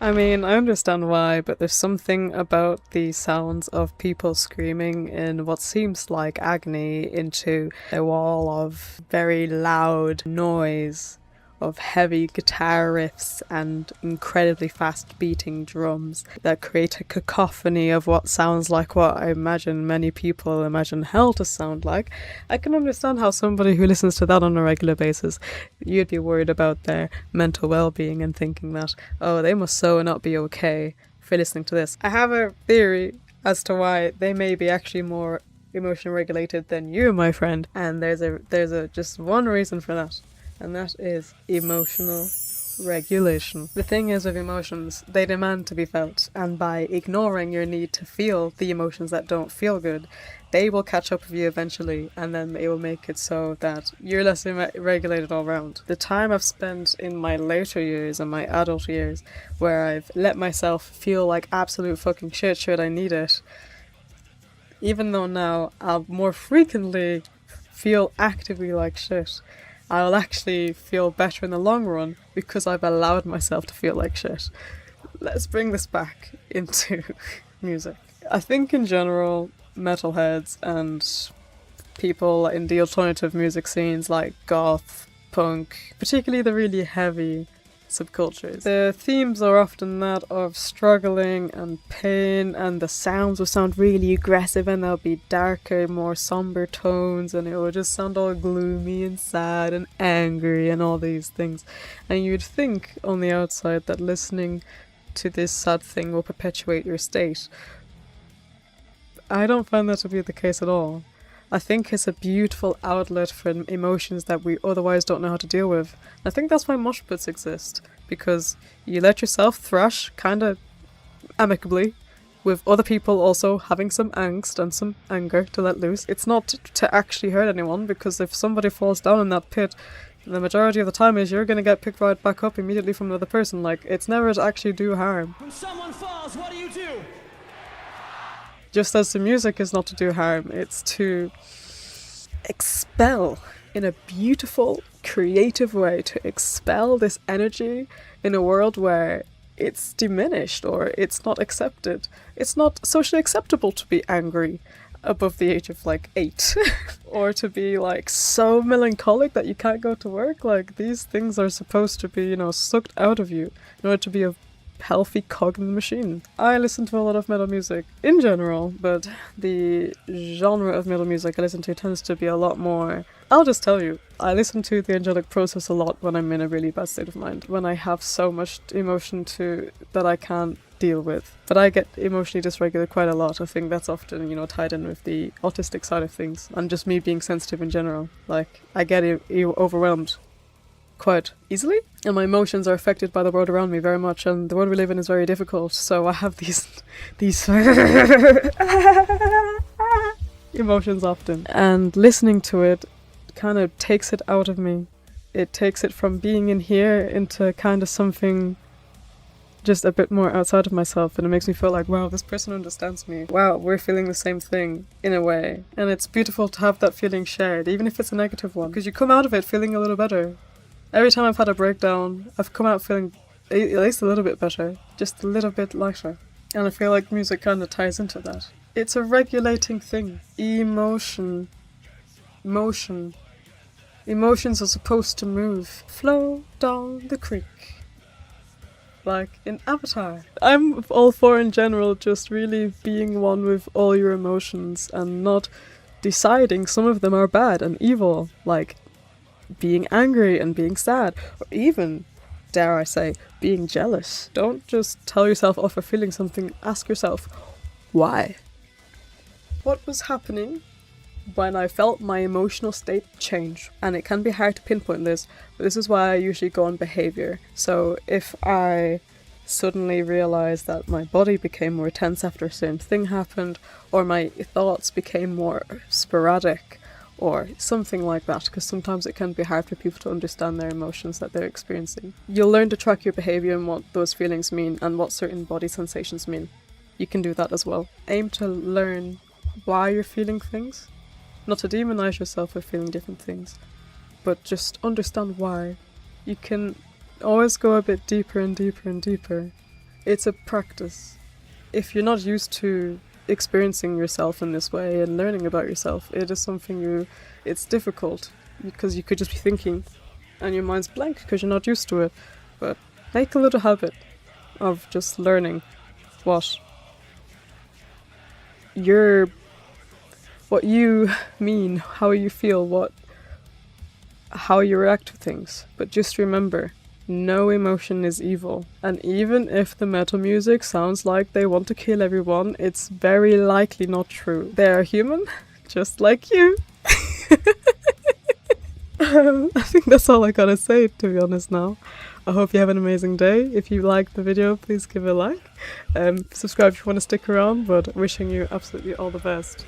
I mean, I understand why, but there's something about the sounds of people screaming in what seems like agony into a wall of very loud noise, of heavy guitar riffs and incredibly fast beating drums that create a cacophony of what sounds like what I imagine many people imagine hell to sound like. I can understand how somebody who listens to that on a regular basis, you'd be worried about their mental well-being and thinking that, oh, they must so not be okay for listening to this. I have a theory as to why they may be actually more emotion regulated than you, my friend, and there's a just one reason for that. And that is emotional regulation. The thing is with emotions, they demand to be felt, and by ignoring your need to feel the emotions that don't feel good, they will catch up with you eventually, and then it will make it so that you're less regulated all around. The time I've spent in my later years and my adult years, where I've let myself feel like absolute fucking shit should I need it, even though now I'll more frequently feel actively like shit, I'll actually feel better in the long run because I've allowed myself to feel like shit. Let's bring this back into music. I think in general, metalheads and people in the alternative music scenes like goth, punk, particularly the really heavy subcultures, the themes are often that of struggling and pain, and the sounds will sound really aggressive and there'll be darker, more somber tones, and it will just sound all gloomy and sad and angry and all these things. And you'd think on the outside that listening to this sad thing will perpetuate your state. I don't find that to be the case at all. I think it's a beautiful outlet for emotions that we otherwise don't know how to deal with. I think that's why mosh pits exist, because you let yourself thrash kind of amicably, with other people also having some angst and some anger to let loose. It's not to actually hurt anyone, because if somebody falls down in that pit, the majority of the time is you're going to get picked right back up immediately from another person. Like, it's never to actually do harm. When someone falls, what do? Just as the music is not to do harm, it's to expel in a beautiful, creative way, to expel this energy in a world where it's diminished or it's not accepted. It's not socially acceptable to be angry above the age of like 8 or to be like so melancholic that you can't go to work. Like, these things are supposed to be, sucked out of you in order to be a healthy cog in the machine. I listen to a lot of metal music in general, but the genre of metal music I listen to tends to be a lot more... I'll just tell you, I listen to the angelic process a lot when I'm in a really bad state of mind, when I have so much emotion that I can't deal with. But I get emotionally dysregulated quite a lot. I think that's often, tied in with the autistic side of things, and just me being sensitive in general. Like, I get overwhelmed quite easily, and my emotions are affected by the world around me very much, and the world we live in is very difficult, so I have these emotions often, and listening to it kind of takes it out of me. It takes it from being in here into kind of something just a bit more outside of myself, and it makes me feel like, wow, this person understands me. Wow, we're feeling the same thing in a way, and it's beautiful to have that feeling shared, even if it's a negative one, because you come out of it feeling a little better. Every time I've had a breakdown, I've come out feeling at least a little bit better, just a little bit lighter. And I feel like music kind of ties into that. It's a regulating thing. Emotions are supposed to move. Flow down the creek. Like in Avatar. I'm all for, in general, just really being one with all your emotions and not deciding some of them are bad and evil. Like, being angry and being sad, or even, dare I say, being jealous. Don't just tell yourself off for feeling something. Ask yourself, why? What was happening when I felt my emotional state change? And it can be hard to pinpoint this, but this is why I usually go on behavior. So if I suddenly realized that my body became more tense after a certain thing happened, or my thoughts became more sporadic, or something like that, because sometimes it can be hard for people to understand their emotions that they're experiencing. You'll learn to track your behaviour and what those feelings mean and what certain body sensations mean. You can do that as well. Aim to learn why you're feeling things. Not to demonise yourself for feeling different things, but just understand why. You can always go a bit deeper and deeper and deeper It's a practice. If you're not used to experiencing yourself in this way and learning about yourself, it is something it's difficult, because you could just be thinking and your mind's blank because you're not used to it. But make a little habit of just learning what you mean, how you feel, how you react to things. But just remember, no emotion is evil. And even if the metal music sounds like they want to kill everyone, it's very likely not true. They are human, just like you. I think that's all I gotta say, to be honest now. I hope you have an amazing day. If you liked the video, please give it a like. Subscribe if you want to stick around, but wishing you absolutely all the best.